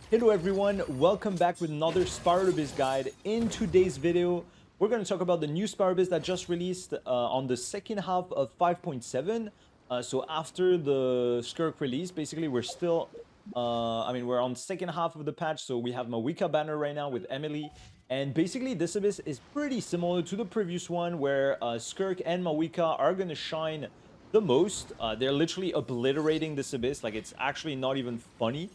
Hello everyone, welcome back with another Spyrobiz guide. In today's video, we're going to talk about the new Spyrobiz that just released on the second half of 5.7. So after the Skirk release, basically we're still, we're on second half of the patch. So we have Mawika banner right now with Emily. And basically this abyss is pretty similar to the previous one where Skirk and Mawika are going to shine the most. They're literally obliterating this abyss. Like it's actually not even funny.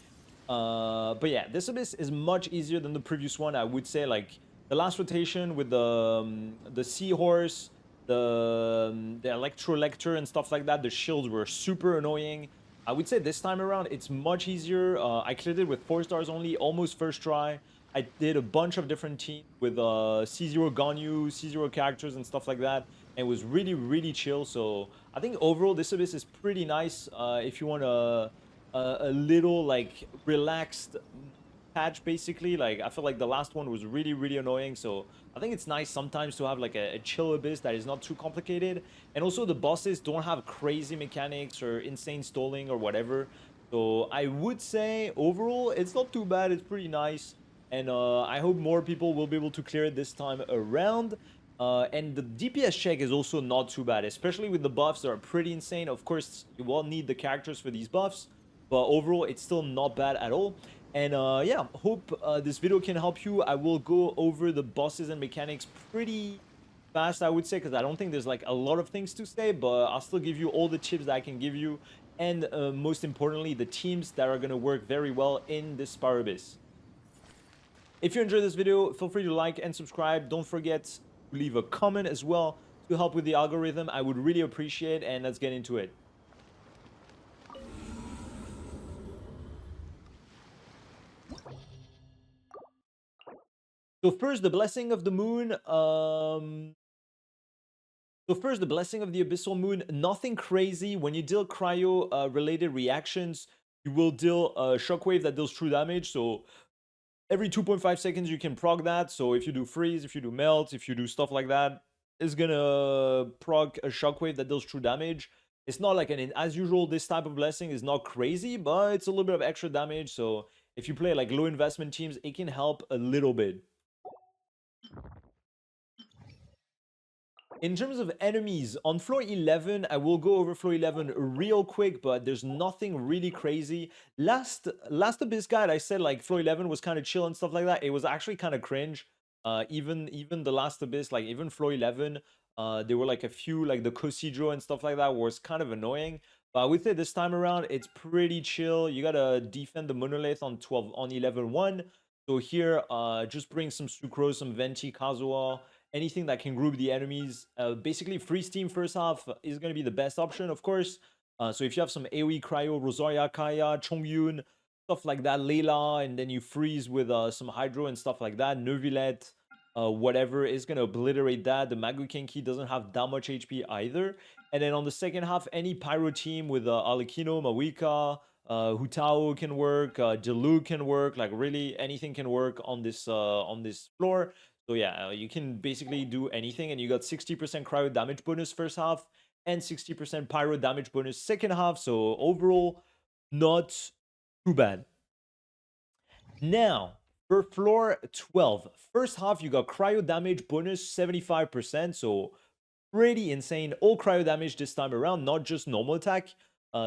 But yeah, this abyss is much easier than the previous one. I would say like the last rotation with the seahorse, the electrolector and stuff like that. The shields were super annoying. I would say this time around it's much easier. I cleared it with 4 stars only, almost first try. I did a bunch of different teams with C0 Ganyu, C0 characters and stuff like that. And it was really chill. So I think overall this abyss is pretty nice. If you want to a little like relaxed patch basically. Like I feel like the last one was really annoying, so I think it's nice sometimes to have like a chill abyss that is not too complicated. And also the bosses don't have crazy mechanics or insane stalling or whatever, so I would say overall it's not too bad. It's pretty nice, and I hope more people will be able to clear it this time around. And the DPS check is also not too bad, especially with the buffs that are pretty insane. Of course, you will need the characters for these buffs, but overall it's still not bad at all. And yeah, hope this video can help you. I will go over the bosses and mechanics pretty fast, I would say, because I don't think there's like a lot of things to say, but I'll still give you all the tips that I can give you, and most importantly the teams that are going to work very well in this Spyrobiz. If you enjoyed this video, feel free to like and subscribe. Don't forget to leave a comment as well to help with the algorithm. I would really appreciate it, and let's get into it. So first, the blessing of the moon. So first, the blessing of the abyssal moon. Nothing crazy. When you deal cryo related reactions, you will deal a shockwave that deals true damage. So every 2.5 seconds you can proc that. So if you do freeze, if you do melt, if you do stuff like that, it's gonna proc a shockwave that deals true damage. It's not like an as usual. This type of blessing is not crazy, but it's a little bit of extra damage. So if you play like low investment teams, it can help a little bit. In terms of enemies, on floor 11, I will go over floor 11 real quick, but there's nothing really crazy. Last Abyss guide, I said like floor 11 was kind of chill and stuff like that. It was actually kind of cringe. Even the last Abyss, like even floor 11, there were like a few like the Kosidro and stuff like that was kind of annoying. But with it this time around, it's pretty chill. You gotta defend the monolith on 12 on 11-1. So here, just bring some Sucrose, some Venti, Kazuha, anything that can group the enemies. Basically, freeze team first half is going to be the best option, of course. So if you have some AoE, Cryo, Rosaria, Kaya, Chongyun, stuff like that, Layla, and then you freeze with some Hydro and stuff like that, Neuvillette, whatever, is going to obliterate that. The Magukenki doesn't have that much HP either. And then on the second half, any Pyro team with Alekino, Mawika, Hutao can work, Delu can work, like really anything can work on this floor. So yeah, you can basically do anything, and you got 60% cryo damage bonus first half and 60% pyro damage bonus second half. So overall, not too bad. Now, for floor 12, first half you got cryo damage bonus 75%. So pretty insane. All cryo damage this time around, not just normal attack.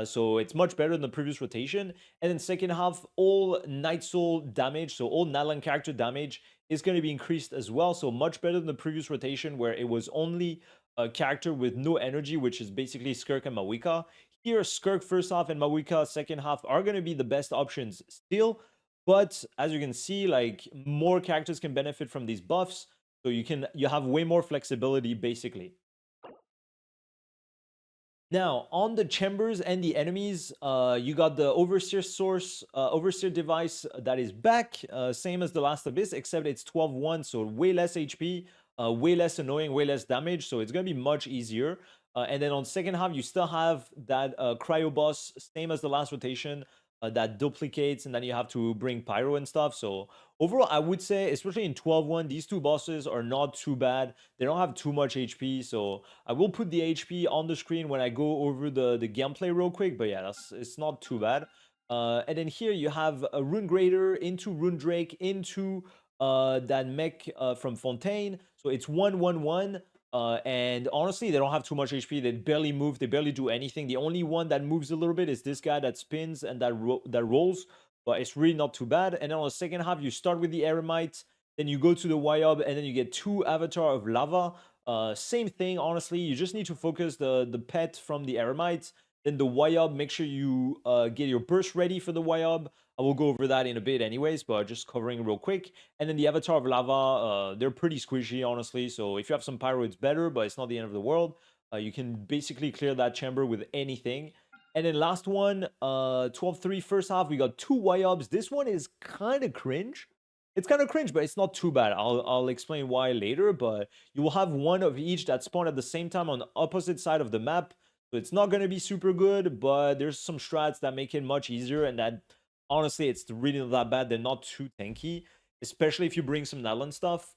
So it's much better than the previous rotation. And then second half, all Night Soul damage, so all Nalan character damage is going to be increased as well. So much better than the previous rotation where it was only a character with no energy, which is basically Skirk and Mawika. Here, Skirk first half and Mawika second half are going to be the best options still. But as you can see, like more characters can benefit from these buffs. So you have way more flexibility basically. Now, on the chambers and the enemies, you got the Overseer source, Overseer device that is back, same as the last Abyss, except it's 12-1, so way less HP, way less annoying, way less damage, so it's going to be much easier. And then on second half, you still have that Cryo boss, same as the last rotation, that duplicates, and then you have to bring Pyro and stuff. So overall, I would say, especially in 12-1, these two bosses are not too bad. They don't have too much HP, so I will put the HP on the screen when I go over the gameplay real quick. But yeah, it's not too bad. And then here you have a Rune Grader into Rune Drake into that mech from Fontaine. So it's 1-1-1. And honestly, they don't have too much HP. They barely move. They barely do anything. The only one that moves a little bit is this guy that spins and that rolls. But it's really not too bad. And then on the second half, you start with the Eremite. Then you go to the Wyob. And then you get 2 Avatar of Lava. Same thing, honestly. You just need to focus the pet from the Eremite. Then the Wyob, make sure you get your burst ready for the Wyob. I will go over that in a bit anyways, but just covering real quick. And then the Avatar of Lava, they're pretty squishy, honestly. So if you have some Pyro, it's better, but it's not the end of the world. You can basically clear that chamber with anything. And then last one, 12-3 first half, we got 2 Wyobs. This one is kind of cringe. It's kind of cringe, but it's not too bad. I'll explain why later, but you will have one of each that spawn at the same time on the opposite side of the map. So it's not going to be super good, but there's some strats that make it much easier, and that, honestly, it's really not that bad. They're not too tanky, especially if you bring some Nalan stuff,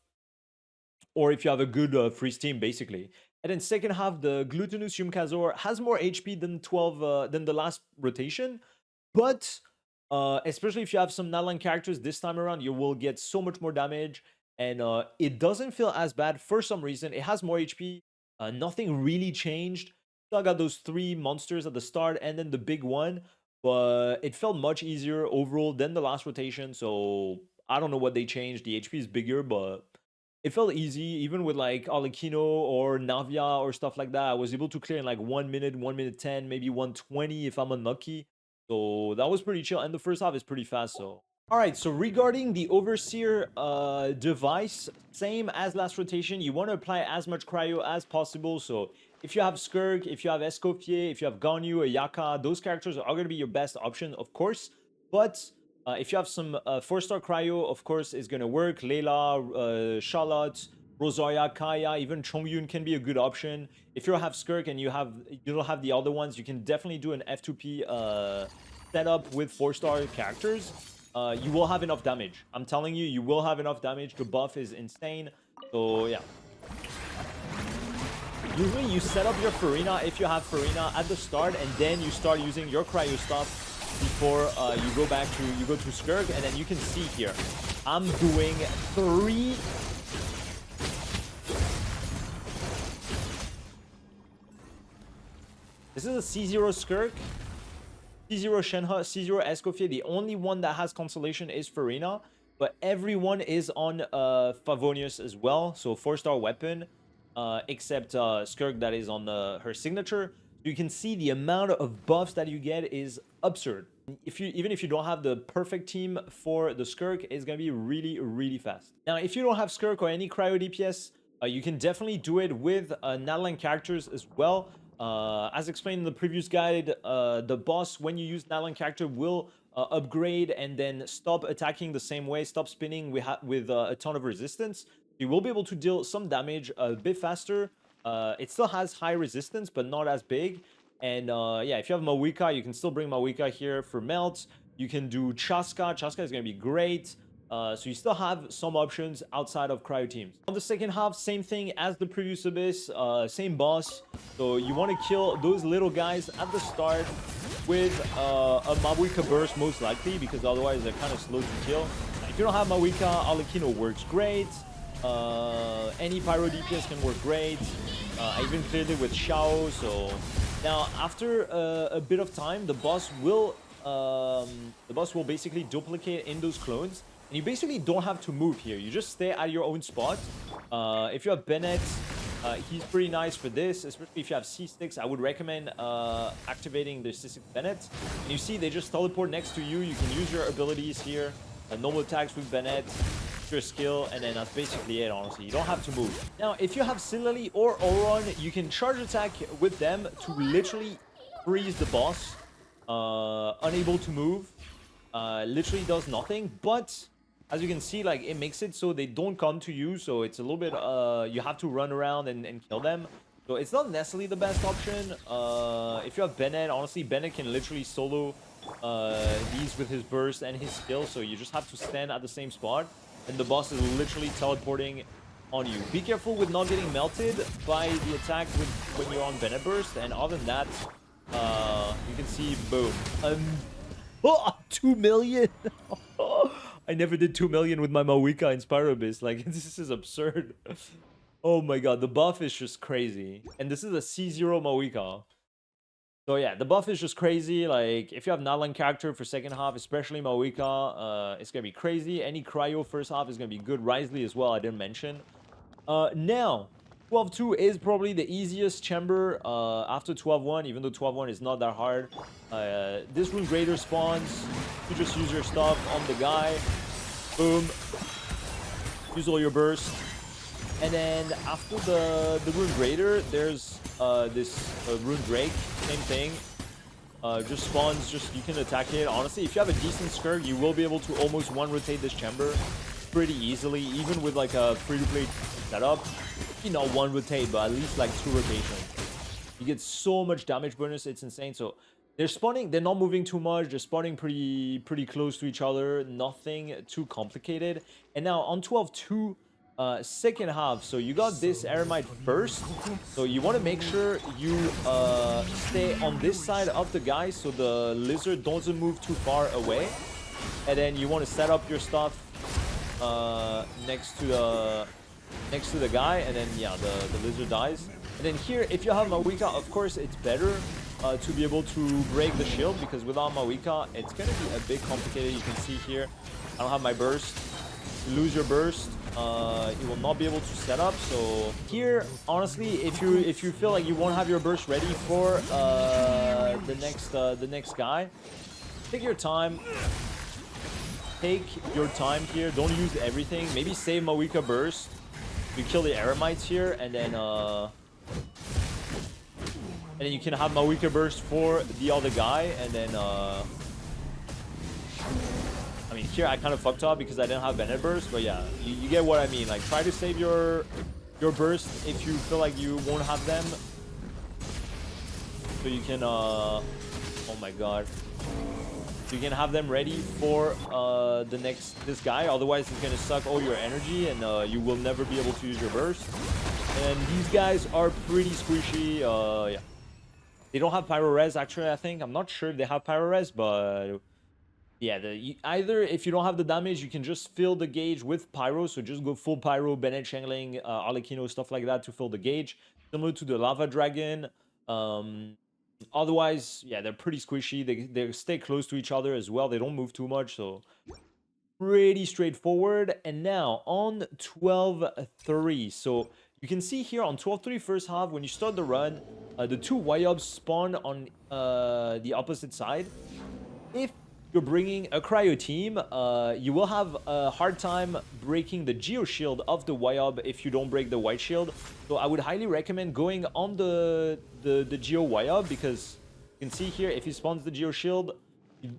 or if you have a good freeze team, basically. And then second half, the Glutinous Yumkazor has more HP than than the last rotation, but especially if you have some Nalan characters this time around, you will get so much more damage, and it doesn't feel as bad for some reason. It has more HP. Nothing really changed. Still got those 3 monsters at the start and then the big one, but it felt much easier overall than the last rotation. So I don't know what they changed. The HP is bigger, but it felt easy. Even with like Arlecchino or Navia or stuff like that, I was able to clear in like 1 minute, 1 minute 10, maybe 1:20 if I'm unlucky. So that was pretty chill. And the first half is pretty fast. So all right, so regarding the Overseer device, same as last rotation, you want to apply as much cryo as possible. So if you have Skirk, if you have Escoffier, if you have Ganyu, Ayaka, those characters are going to be your best option, of course. But if you have some 4-star cryo, of course, is going to work. Layla, Charlotte, Rosaria, Kaya, even Chongyun can be a good option. If you have Skirk and you don't have the other ones, you can definitely do an F2P setup with 4-star characters. You will have enough damage. I'm telling you, you will have enough damage. The buff is insane. So, yeah. Usually, you set up your Farina if you have Farina at the start, and then you start using your cryo stuff before you go to Skirk, and then you can see here, I'm doing 3. This is a C0 Skirk. C0 Shenhe, C0 Escoffier. The only one that has consolation is Farina, but everyone is on Favonius as well. So 4-star weapon, except Skirk that is on her signature. You can see the amount of buffs that you get is absurd. Even if you don't have the perfect team for the Skirk, it's gonna be really, really fast. Now, if you don't have Skirk or any cryo DPS, you can definitely do it with Nalan characters as well. As explained in the previous guide, the boss, when you use Nalan character, will upgrade and then stop attacking the same way, stop spinning with a ton of resistance. You will be able to deal some damage a bit faster. It still has high resistance, but not as big. And yeah, if you have Mawika, you can still bring Mawika here for melt. You can do Chaska. Chaska is going to be great. So you still have some options outside of cryo teams. On the second half, same thing as the previous Abyss, same boss. So you want to kill those little guys at the start with a Mawika burst most likely, because otherwise they're kind of slow to kill. If you don't have Mawika, Arlecchino works great. Any Pyro DPS can work great. I even cleared it with Xiao. So now after a bit of time, the boss will basically duplicate in those clones. And you basically don't have to move here. You just stay at your own spot. If you have Bennett, he's pretty nice for this, especially if you have C6. I would recommend activating the C6 Bennett. And you see, they just teleport next to you. You can use your abilities here. Normal attacks with Bennett, your skill, and then that's basically it, honestly. You don't have to move. Now, if you have Silali or Oron, you can charge attack with them to literally freeze the boss. Unable to move. Literally does nothing, but as you can see, like, it makes it so they don't come to you, so it's a little bit you have to run around and kill them. So it's not necessarily the best option. If you have Bennett, honestly, Bennett can literally solo these with his burst and his skill, so you just have to stand at the same spot, and the boss is literally teleporting on you. Be careful with not getting melted by the attack when you're on Bennett burst, and other than that, you can see, boom. Oh, 2 million. I never did 2 million with my Mawika in Spyro Abyss. Like, this is absurd. Oh my god, the buff is just crazy. And this is a C0 Mawika. So yeah, the buff is just crazy. Like, if you have Nalan character for second half, especially Mawika, it's gonna be crazy. Any Cryo first half is gonna be good. Risley as well, I didn't mention. Now, 12-2 is probably the easiest chamber after 12-1, even though 12-1 is not that hard. This Rune Grader spawns. You just use your stuff on the guy. Boom. Use all your burst. And then after the Rune Grader, there's this Rune Drake. Same thing. Just spawns, you can attack it. Honestly, if you have a decent Skirk, you will be able to almost one-rotate this chamber pretty easily, even with like a free-to-play setup. You know, one rotate, but at least like 2 rotations. You get so much damage bonus, it's insane. So they're spawning, they're not moving too much, they're spawning pretty close to each other, nothing too complicated. And now on 12-2, second half, so you got this Eremite first, so you want to make sure you stay on this side of the guy so the lizard doesn't move too far away. And then you want to set up your stuff next to the guy, and then yeah, the lizard dies. And then here, if you have Mawika, of course it's better to be able to break the shield, because without Mawika it's gonna be a bit complicated. You can see here I don't have my burst. You lose your burst, you will not be able to set up. So here, honestly, if you feel like you won't have your burst ready for the next guy, take your time. Take your time here. Don't use everything. Maybe save Mawika burst. You kill the Eremites here, and then you can have Mawika burst for the other guy, and then I mean, here I kind of fucked up because I didn't have Bennett burst, but yeah, you get what I mean. Like, try to save your burst if you feel like you won't have them, so you can oh my god. You can have them ready for this guy. Otherwise, it's gonna suck all your energy, and you will never be able to use your burst. And these guys are pretty squishy. Yeah, they don't have pyro res. Actually, I think I'm not sure if they have pyro res, but yeah, either if you don't have the damage, you can just fill the gauge with pyro. So just go full pyro, Bennett Shangling, Arlecchino, stuff like that to fill the gauge, similar to the lava dragon. Otherwise, yeah, they're pretty squishy. They stay close to each other as well. They don't move too much, so pretty straightforward. And now on 12-3. So you can see here on 12-3 first half, when you start the run, the 2 Wyobs spawn on the opposite side. If you're bringing a cryo team, you will have a hard time breaking the geo shield of the Wyob if you don't break the white shield. So I would highly recommend going on the geo Wyob, because you can see here, if he spawns the geo shield,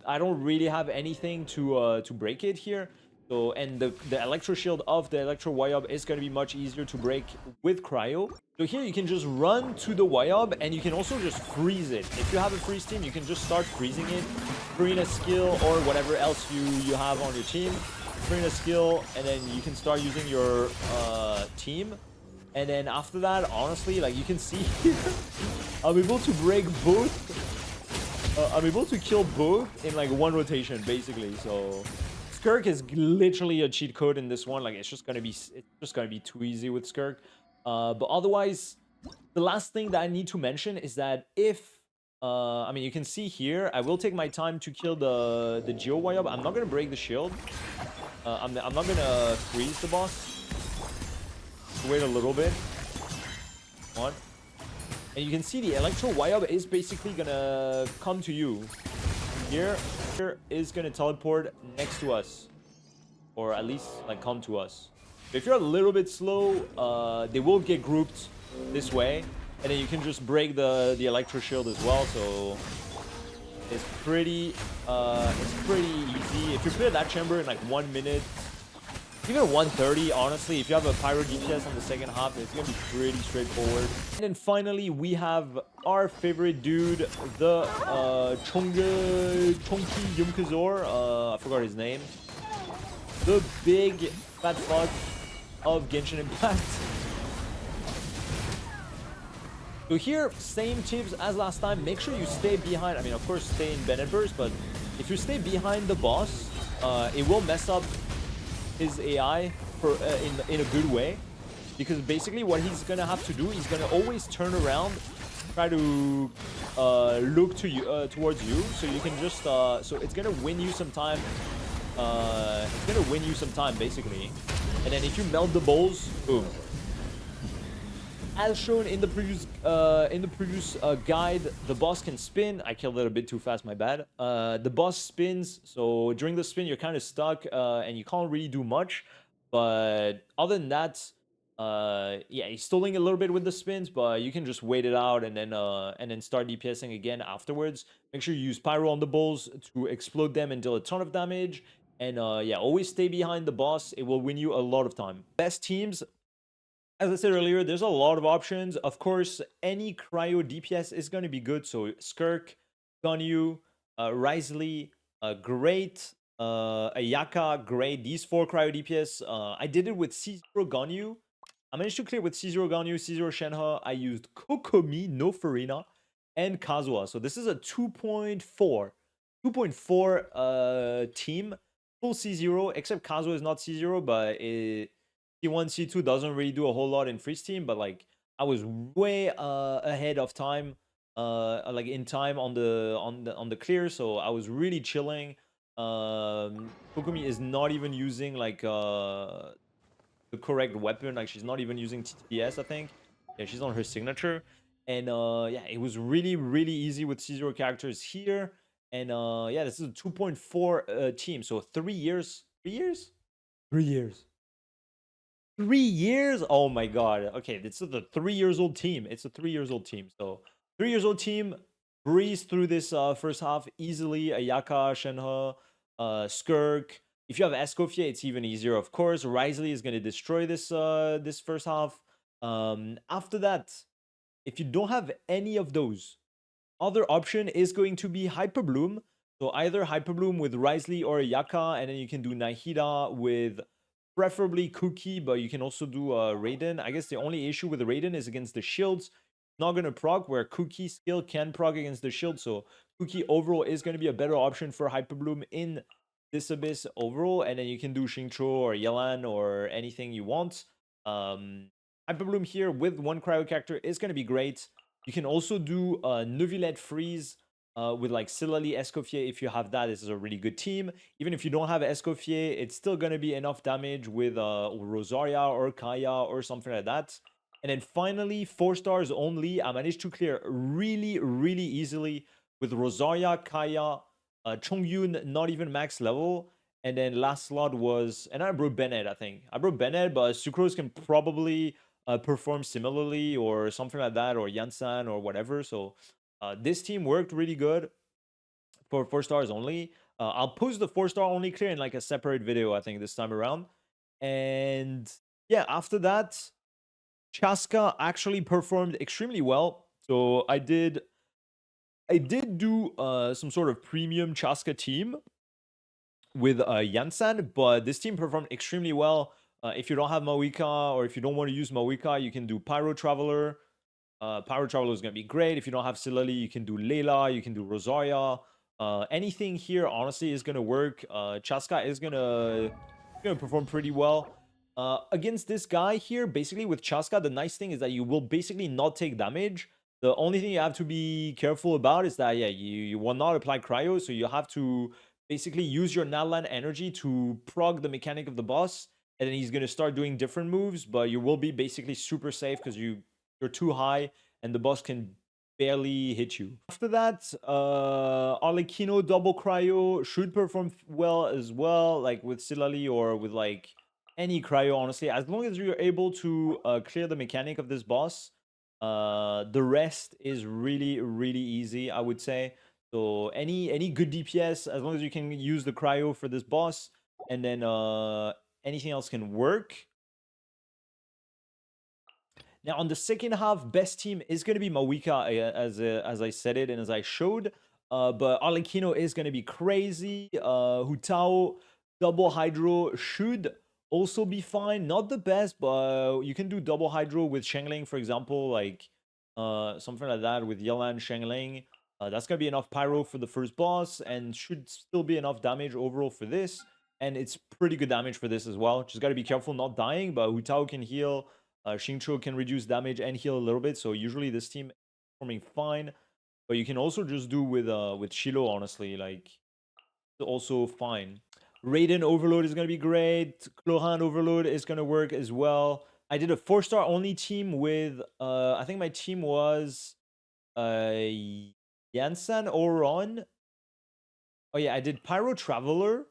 I don't really have anything to break it here. So, and the electro shield of the electro Wyob is going to be much easier to break with cryo. So here you can just run to the Wyob, and you can also just freeze it. If you have a freeze team, you can just start freezing it. Free in a skill or whatever else you have on your team. Free in a skill, and then you can start using your team. And then after that, honestly, like you can see here, I'm able to break both. I'm able to kill both in like 1 rotation, basically. So Skirk is literally a cheat code in this one. Like it's just gonna be too easy with Skirk. But otherwise, the last thing that I need to mention is that if I mean, you can see here, I will take my time to kill the Geo Wyob. I'm not gonna break the shield. I'm not gonna freeze the boss. Wait a little bit. Come on. And you can see the Electro Wyob is basically gonna come to you. Here is gonna teleport next to us, or at least like come to us. If you're a little bit slow, they will get grouped this way, and then you can just break the Electro Shield as well. So it's pretty easy. If you clear that chamber in like 1 minute, even 1:30, honestly, if you have a Pyro DPS on the second half, it's gonna be pretty straightforward. And then finally, we have our favorite dude, the Chonki Yumkazor. I forgot his name. The big fat fuck of Genshin Impact. So here, same tips as last time. Make sure you stay behind. I mean, of course, stay in Bennett Burst, but if you stay behind the boss, it will mess up his AI for in a good way, because basically what he's gonna have to do, he's gonna always turn around, try to look to you towards you, so you can just so it's gonna win you some time. It's gonna win you some time basically, and then if you melt the bowls, boom. As shown in the previous guide, the boss can spin. I killed it a bit too fast, my bad. The boss spins, so during the spin, you're kind of stuck, and you can't really do much. But other than that, yeah, he's stalling a little bit with the spins, but you can just wait it out and then start DPSing again afterwards. Make sure you use Pyro on the bulls to explode them and deal a ton of damage. And yeah, always stay behind the boss. It will win you a lot of time. Best teams, as I said earlier, there's a lot of options. Of course, any cryo DPS is going to be good. So Skirk, Ganyu, Risley, great. Ayaka, great. These 4 cryo DPS. I did it with C0 Ganyu. I managed to clear with C0 Ganyu, C0 Shenhe. I used Kokomi, no Farina, and Kazuha. So this is a 2.4 team. Full C0, except Kazuha is not C0, but C1, C2 doesn't really do a whole lot in freeze team, but like I was way ahead of time, like in time on the clear, so I was really chilling. Kokumi is not even using like the correct weapon, like she's not even using TTS, I think. Yeah, she's on her signature. And yeah, it was really easy with C0 characters here. And yeah, this is a 2.4 team, so 3 years. 3 years? 3 years. 3 years? Oh my god. Okay, this is a 3 years old team. It's a 3 years old team. So 3 years old team breeze through this first half easily. Ayaka, Shenhe, Skirk. If you have Escoffier, it's even easier, of course. Risley is going to destroy this first half. After that, if you don't have any of those, other option is going to be Hyperbloom. So either Hyperbloom with Risley or Ayaka, and then you can do Nahida with preferably Cookie, but you can also do Raiden. I guess the only issue with Raiden is against the shields. Not going to proc, where Cookie skill can proc against the shield. So Cookie overall is going to be a better option for Hyperbloom in this Abyss overall. And then you can do Xingqiu or Yelan or anything you want. Hyperbloom here with 1 cryo character is going to be great. You can also do Neuvillette Freeze with like Silali, Escoffier. If you have that, this is a really good team. Even if you don't have Escoffier, it's still going to be enough damage with Rosaria or Kaya or something like that. And then finally, 4 stars only. I managed to clear really easily with Rosaria, Kaya, Chongyun, not even max level. And then last slot was, and I brought Bennett, I think. I brought Bennett, but Sucrose can probably perform similarly or something like that, or Yansan or whatever. So this team worked really good for 4 stars only. I'll post the 4 star only clear in like a separate video, I think, this time around. And yeah, after that, Chaska actually performed extremely well. So I did do some sort of premium Chaska team with Yansan, but this team performed extremely well. If you don't have Mawika, or if you don't want to use Mawika, you can do Pyro Traveler. Pyro Traveler is going to be great. If you don't have Silali, you can do Layla, you can do Rosaria. Anything here, honestly, is going to work. Chaska is going to perform pretty well. Against this guy here, basically with Chaska, the nice thing is that you will basically not take damage. The only thing you have to be careful about is that, yeah, you will not apply cryo, so you have to basically use your Nadland energy to prog the mechanic of the boss, and then he's going to start doing different moves, but you will be basically super safe because you're too high, and the boss can barely hit you. After that, Arlecchino double cryo should perform well as well, like with Silali or with like any cryo, honestly. As long as you're able to clear the mechanic of this boss, the rest is really easy, I would say. So any good DPS, as long as you can use the cryo for this boss, and then anything else can work. Now, on the second half, best team is going to be Mawika, as I said it and as I showed. But Arlecchino is going to be crazy. Hutao, double Hydro should also be fine. Not the best, but you can do double Hydro with Shengling, for example, like something like that with Yelan, Shengling. That's gonna be enough pyro for the first boss, and should still be enough damage overall for this. And it's pretty good damage for this as well. Just gotta be careful not dying, but Hu Tao can heal. Xingqiu can reduce damage and heal a little bit. So usually this team is performing fine. But you can also just do with Shiloh, honestly. Like, also fine. Raiden Overload is gonna be great. Clohan Overload is gonna work as well. I did a 4-star only team with I think my team was Yansan Oron. Oh yeah, I did Pyro Traveler.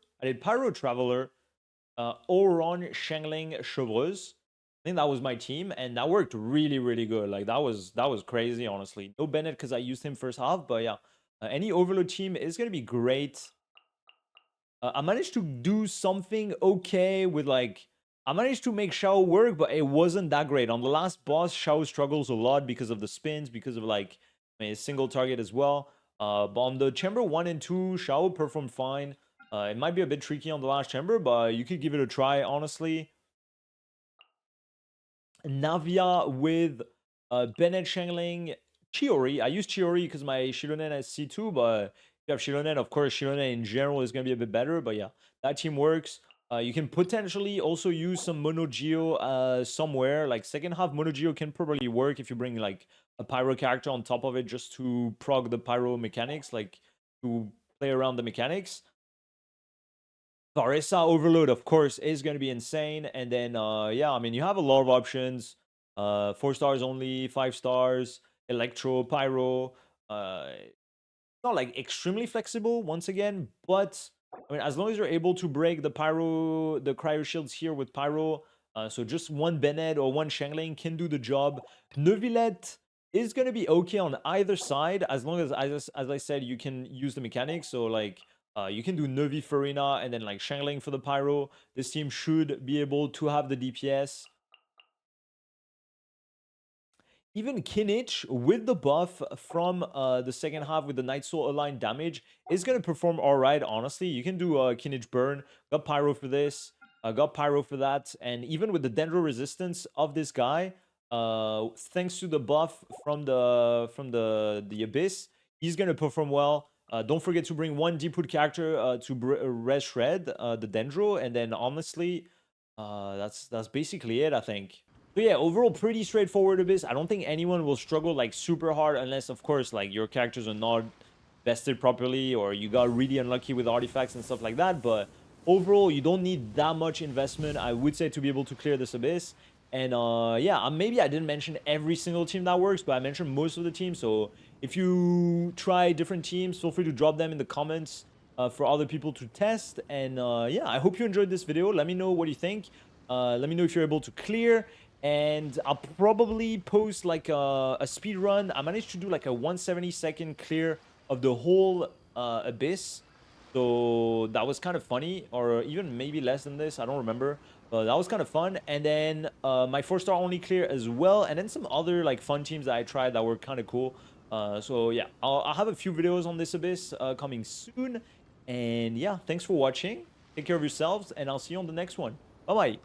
Oron Shengling Chevreuse. I think that was my team, and that worked really, really good. Like that was crazy, honestly. No Bennett because I used him first half, but yeah, any Overload team is gonna be great. I managed to do something okay with like I managed to make Shao work, but it wasn't that great. On the last boss, Shao struggles a lot because of the spins, because of like a single target as well. But on the chamber 1 and 2, Shao performed fine. It might be a bit tricky on the last chamber, but you could give it a try, honestly. Navia with Bennett Shangling, Chiori. I use Chiori because my Shironen has C2, but if you have Shironen, of course, Shironen in general is going to be a bit better. But yeah, that team works. You can potentially also use some Mono Geo somewhere. Like second half Mono Geo can probably work if you bring like a Pyro character on top of it just to prog the Pyro mechanics, like to play around the mechanics. Varesa Overload, of course, is going to be insane. And then, yeah, I mean, you have a lot of options. 4 stars only, 5 stars, Electro, Pyro. It's not like extremely flexible once again, but I mean, as long as you're able to break the Pyro, the Cryo Shields here with Pyro, so just one Bennett or one Shangling can do the job. Neuvillette is going to be okay on either side as long as I said, you can use the mechanics. So, like, you can do Neuvy Farina and then like Shangling for the Pyro. This team should be able to have the DPS. Even Kinich with the buff from the second half with the Night Soul aligned damage is going to perform all right, honestly. You can do Kinich Burn, got Pyro for this, got Pyro for that, and even with the Dendro resistance of this guy, thanks to the buff from the Abyss, he's going to perform well. Don't forget to bring one Deepwood character to res shred the Dendro, and then honestly, that's basically it, I think. So yeah, overall pretty straightforward Abyss. I don't think anyone will struggle like super hard unless, of course, like your characters are not vested properly or you got really unlucky with artifacts and stuff like that. But overall, you don't need that much investment, I would say, to be able to clear this Abyss. And yeah, maybe I didn't mention every single team that works, but I mentioned most of the teams. So if you try different teams, feel free to drop them in the comments for other people to test. And yeah, I hope you enjoyed this video. Let me know what you think. Let me know if you're able to clear. And I'll probably post like a speed run. I managed to do like a 170-second clear of the whole Abyss. So that was kind of funny, or even maybe less than this. I don't remember. That was kind of fun. And then my 4-star only clear as well. And then some other like fun teams that I tried that were kind of cool. So yeah, I'll have a few videos on this Abyss coming soon. And yeah, thanks for watching. Take care of yourselves, and I'll see you on the next one. Bye-bye.